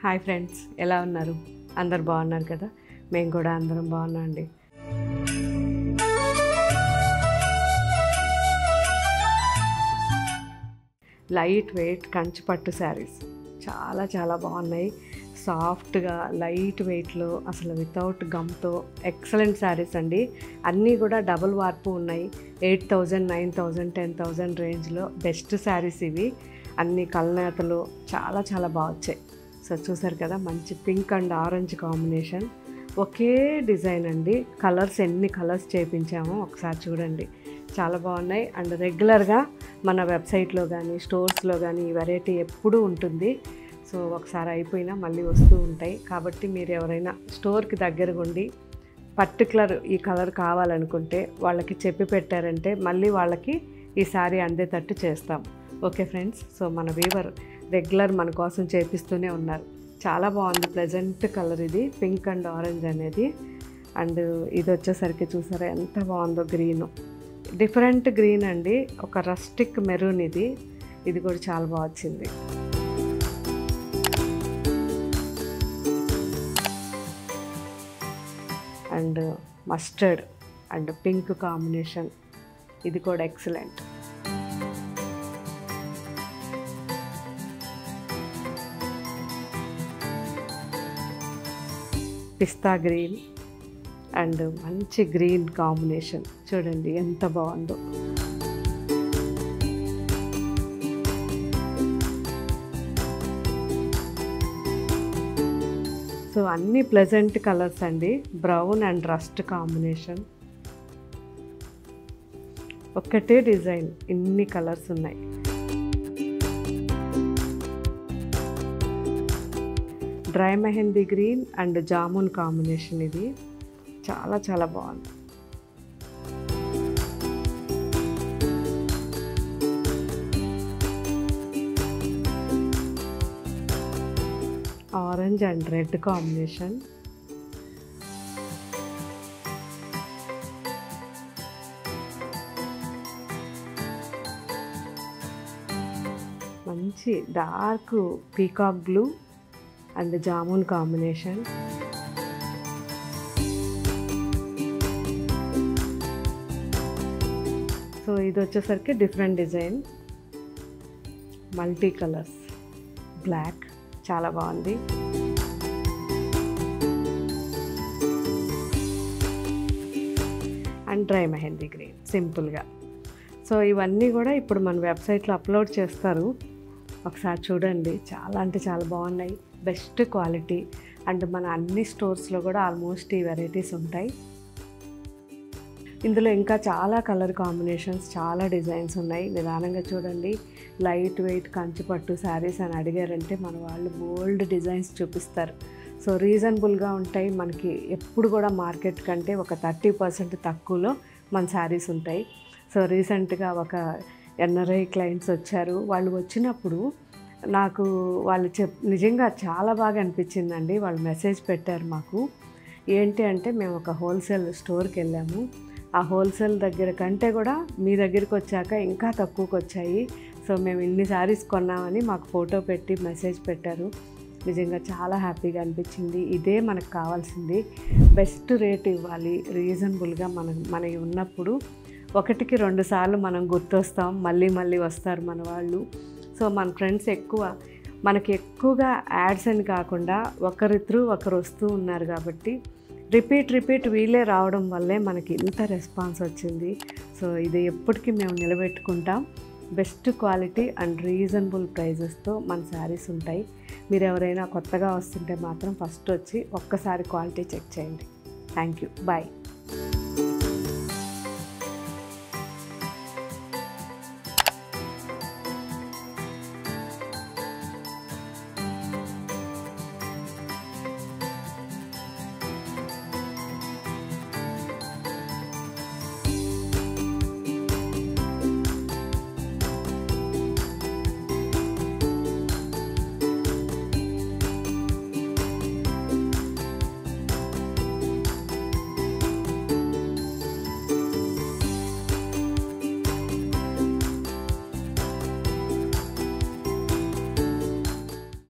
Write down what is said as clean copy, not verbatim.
Hi friends, ఎలా ఉన్నారు? అందరు బాగున్నారు కదా? మేము కూడా అందరం బాగున్నామండి. లైట్ వెయిట్ కంచి పట్టు శారీస్ చాలా చాలా బాగున్నాయి. సాఫ్ట్గా లైట్ వెయిట్లో అసలు వితౌట్ గమ్తో ఎక్సలెంట్ శారీస్ అండి. అన్నీ కూడా డబుల్ వార్పు ఉన్నాయి. 8,000, 9,000, 10,000 రేంజ్లో బెస్ట్ శారీస్ ఇవి. అన్ని కలనేతలు చాలా చాలా బాగా వచ్చాయి. సో చూసారు కదా, మంచి pink and orange combination, okay design అండి. కలర్స్ ఎన్ని కలర్స్ చేయించామో ఒకసారి చూడండి, చాలా బాగున్నాయి. అండ్ రెగ్యులర్గా మన వెబ్సైట్లో కానీ స్టోర్స్లో కానీ ఈ వెరైటీ ఎప్పుడూ ఉంటుంది. సో ఒకసారి అయిపోయినా మళ్ళీ వస్తూ ఉంటాయి. కాబట్టి మీరు ఎవరైనా స్టోర్కి దగ్గరగా ఉండి పర్టికులర్ ఈ కలర్ కావాలనుకుంటే వాళ్ళకి చెప్పి పెట్టారంటే మళ్ళీ వాళ్ళకి ఈ శారీ అందేటట్టు చేస్తాం. ఓకే ఫ్రెండ్స్, సో మన వీవర్ రెగ్యులర్ మన కోసం చేపిస్తూనే ఉన్నారు. చాలా బాగుంది, ప్లెజెంట్ కలర్ ఇది, పింక్ అండ్ ఆరెంజ్ అనేది. అండ్ ఇది వచ్చేసరికి చూసారా ఎంత బాగుందో, గ్రీను, డిఫరెంట్ గ్రీన్ అండి, ఒక రస్టిక్ మెరూన్. ఇది కూడా చాలా బాగా వచ్చింది. And mustard and pink combination, ఇది కూడా ఎక్సలెంట్. పిస్తా గ్రీన్ అండ్ మంచి గ్రీన్ కాంబినేషన్, చూడండి ఎంత బాగుందో. సో అన్ని ప్లెజెంట్ కలర్స్ అండి. బ్రౌన్ అండ్ రస్ట్ కాంబినేషన్, ఒక్కటే డిజైన్, ఇన్ని కలర్స్ ఉన్నాయి. Dry mehndi green and jamun combination, ఇది చాలా చాలా బాగుంది. ఆరెంజ్ అండ్ రెడ్ కాంబినేషన్, మంచి dark peacock blue and jamun combination. So ఇది వచ్చేసరికి different design, multi colours, black, చాలా బాగుంది. అండ్ డ్రై మెహందీ గ్రీన్ సింపుల్గా. సో ఇవన్నీ కూడా ఇప్పుడు మన వెబ్సైట్లో అప్లోడ్ చేస్తారు, ఒకసారి చూడండి. చాలా అంటే చాలా బాగున్నాయి, బెస్ట్ క్వాలిటీ. అండ్ మన అన్ని స్టోర్స్లో కూడా ఆల్మోస్ట్ ఈ వెరైటీస్ ఉంటాయి. ఇందులో ఇంకా చాలా కలర్ కాంబినేషన్స్, చాలా డిజైన్స్ ఉన్నాయి. నిదానంగా చూడండి. లైట్ వెయిట్ కంచి పట్టు శారీస్ అని అడిగారంటే మన వాళ్ళు బోల్డ్ డిజైన్స్ చూపిస్తారు. సో రీజనబుల్గా ఉంటాయి. మనకి ఎప్పుడు కూడా మార్కెట్ కంటే ఒక 30% తక్కువలో మన శారీస్ ఉంటాయి. సో రీసెంట్గా ఒక ఎన్ఆర్ఐ క్లయింట్స్ వచ్చారు. వాళ్ళు వచ్చినప్పుడు నాకు వాళ్ళు నిజంగా చాలా బాగా అనిపించిందండి. వాళ్ళు మెసేజ్ పెట్టారు మాకు. ఏంటి అంటే, మేము ఒక హోల్సేల్ స్టోర్కి వెళ్ళాము, ఆ హోల్సేల్ దగ్గర కంటే కూడా మీ దగ్గరికి వచ్చాక ఇంకా తక్కువకి వచ్చాయి. సో మేము ఇన్ని శారీస్ కొన్నామని మాకు ఫోటో పెట్టి మెసేజ్ పెట్టారు. నిజంగా చాలా హ్యాపీగా అనిపించింది. ఇదే మనకు కావాల్సింది, బెస్ట్ రేట్ ఇవ్వాలి, రీజనబుల్గా మనకి ఉన్నప్పుడు 1కి 2 సార్లు మనం గుర్తొస్తాం, మళ్ళీ మళ్ళీ వస్తారు మన వాళ్ళు. సో మన ఫ్రెండ్స్ మనకి ఎక్కువగా యాడ్స్ అని కాకుండా ఒకరిద్దరు ఒకరు వస్తూ ఉన్నారు కాబట్టి రిపీట్ వీళ్ళే రావడం వల్లే మనకి ఇంత రెస్పాన్స్ వచ్చింది. సో ఇది ఎప్పటికీ మేము నిలబెట్టుకుంటాం. బెస్ట్ క్వాలిటీ అండ్ రీజనబుల్ ప్రైజెస్తో మన శారీస్ ఉంటాయి. మీరు ఎవరైనా కొత్తగా వస్తుంటే మాత్రం ఫస్ట్ వచ్చి ఒక్కసారి క్వాలిటీ చెక్ చేయండి. Thank you, bye.